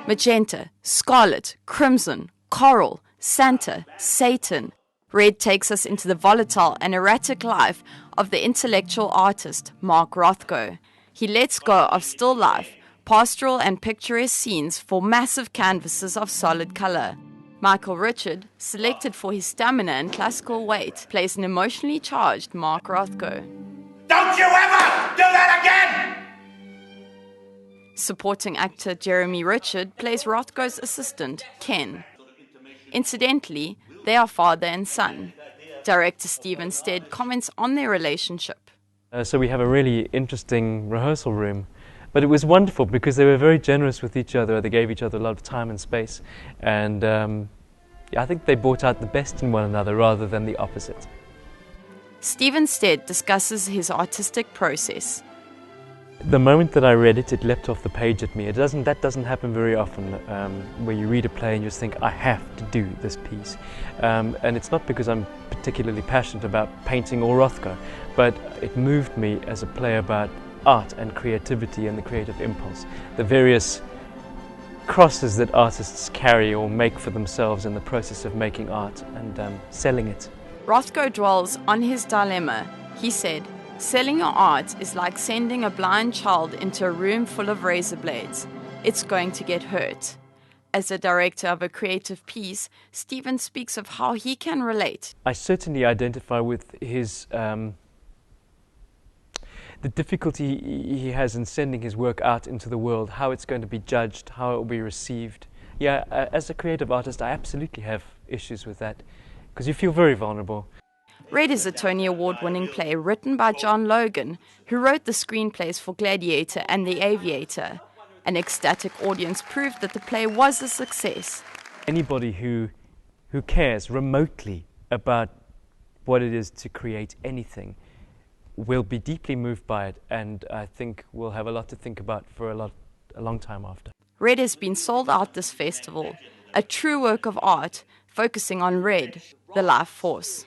Magenta, scarlet, crimson, coral, Santa, Satan. Red takes us into the volatile and erratic life of the intellectual artist Mark Rothko. He lets go of still life, pastoral and picturesque scenes for massive canvases of solid color. Michael Richard, selected for his stamina and classical weight, plays an emotionally charged Mark Rothko. Don't you ever do that again! Supporting actor Jeremy Richard plays Rothko's assistant, Ken. Incidentally, they are father and son. Director Stead comments on their relationship. So we have a really interesting rehearsal room. But it was wonderful because they were very generous with each other. They gave each other a lot of time and space. And I think they brought out the best in one another rather than the opposite. Stead discusses his artistic process. The moment that I read it, it leapt off the page at me. That doesn't happen very often, where you read a play and you just think, I have to do this piece. And it's not because I'm particularly passionate about painting or Rothko, but it moved me as a play about art and creativity and the creative impulse. The various crosses that artists carry or make for themselves in the process of making art and selling it. Rothko dwells on his dilemma. He said, selling your art is like sending a blind child into a room full of razor blades. It's going to get hurt. As a director of a creative piece, Stephen speaks of how he can relate. I certainly identify with his the difficulty he has in sending his work out into the world, how it's going to be judged, how it will be received. Yeah, as a creative artist, I absolutely have issues with that, because you feel very vulnerable. Red is a Tony Award-winning play written by John Logan, who wrote the screenplays for Gladiator and The Aviator. An ecstatic audience proved that the play was a success. Anybody who cares remotely about what it is to create anything will be deeply moved by it, and I think will have a lot to think about for a long time after. Red has been sold out this festival, a true work of art focusing on red, the life force.